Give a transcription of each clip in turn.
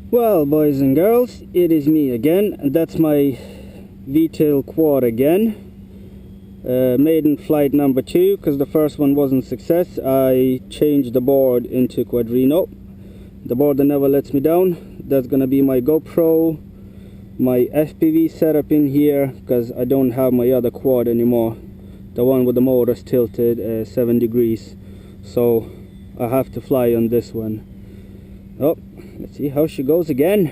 Well, boys and girls, it is me again, and that's my V-tail quad again. Maiden flight number 2, because the first one wasn't a success. I changed the board into Quadrino, the board that never lets me down. That's gonna be my GoPro, my FPV setup in here, because I don't have my other quad anymore, the one with the motors tilted 7 degrees, so I have to fly on this one. Oh, let's see how she goes again.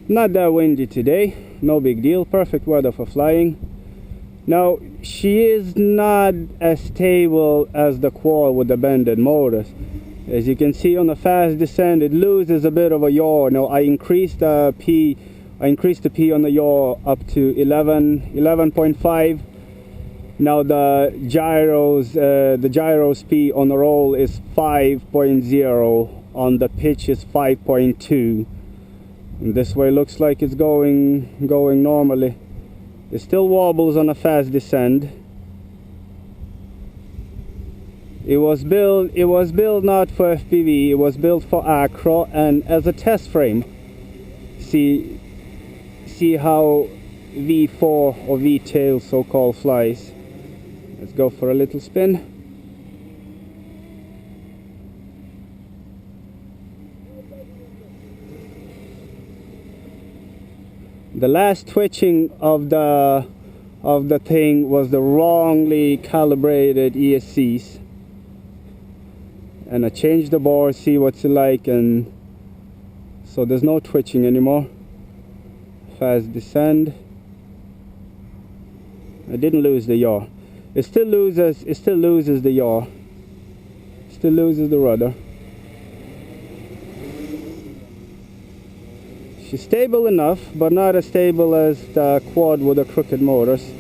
Not that windy today, no big deal, perfect weather for flying. Now, she is not as stable as the quad with the bended motors. As you can see on the fast descent, it loses a bit of a yaw. Now, I increased the P on the yaw up to 11.5. Now the gyro speed on the roll is 5.0, on the pitch is 5.2. And this way looks like it's going normally. It still wobbles on a fast descent. It was built not for FPV, it was built for acro and as a test frame. See how V4 or V-tail so-called flies. Let's go for a little spin. The last twitching of the thing was the wrongly calibrated ESCs. And I changed the board, see what's it like, and so there's no twitching anymore. Fast descend. I didn't lose the yaw. It still loses the yaw. Still loses the rudder. She's stable enough, but not as stable as the quad with the crooked motors.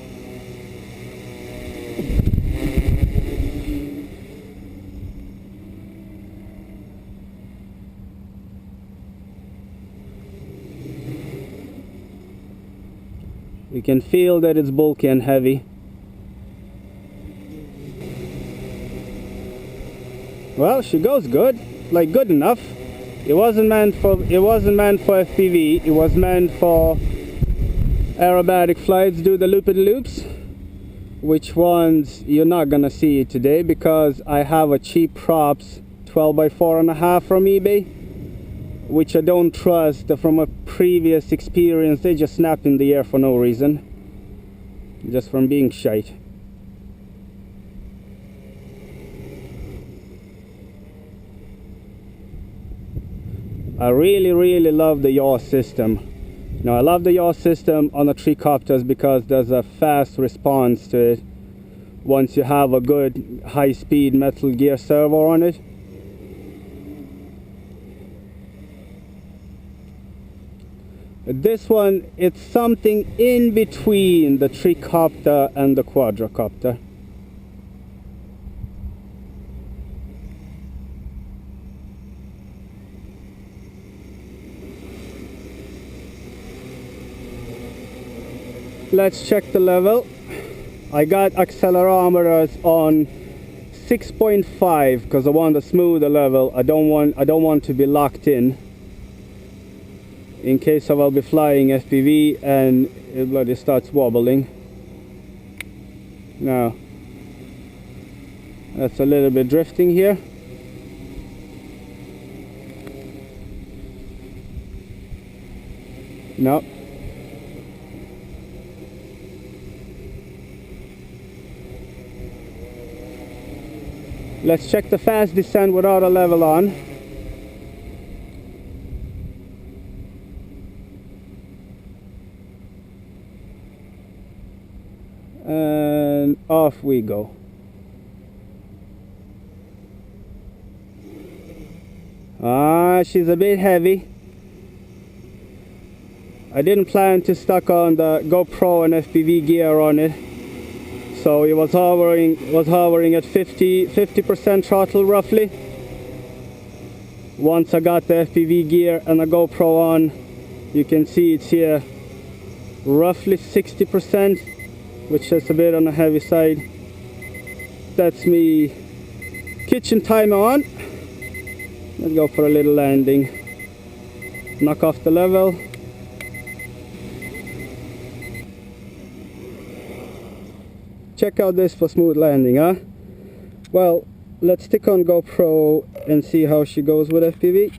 You can feel that it's bulky and heavy. Well, she goes good, like good enough. It wasn't meant for FPV. It was meant for aerobatic flights. Do the loop-de-loops, which ones you're not gonna see today because I have a cheap props 12x4.5 from eBay, which I don't trust. From a previous experience, they just snap in the air for no reason, just from being shite. I really love the yaw system. Now, I love the yaw system on the tricopters because there's a fast response to it once you have a good high-speed metal gear servo on it. This one, it's something in between the tricopter and the quadricopter. Let's check the level. I got accelerometers on 6.5 because I want a smoother level. I don't want to be locked in case I'll be flying FPV and it bloody starts wobbling. Now that's a little bit drifting here. No. Let's check the fast descent without a level on. And off we go. She's a bit heavy. I didn't plan to stuck on the GoPro and FPV gear on it. So it was hovering at 50% throttle roughly. Once I got the FPV gear and the GoPro on, you can see it's here roughly 60%, which is a bit on the heavy side. That's me kitchen timer on. Let's go for a little landing. Knock off the level. Check out this for smooth landing, huh? Well, let's stick on GoPro and see how she goes with FPV.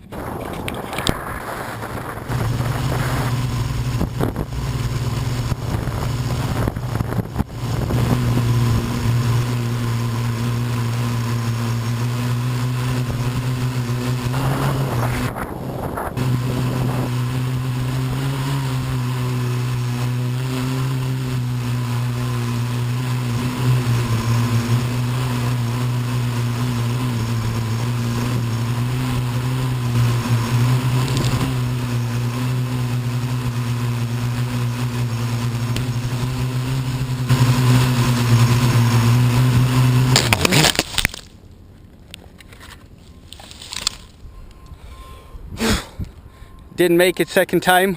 Didn't make it second time,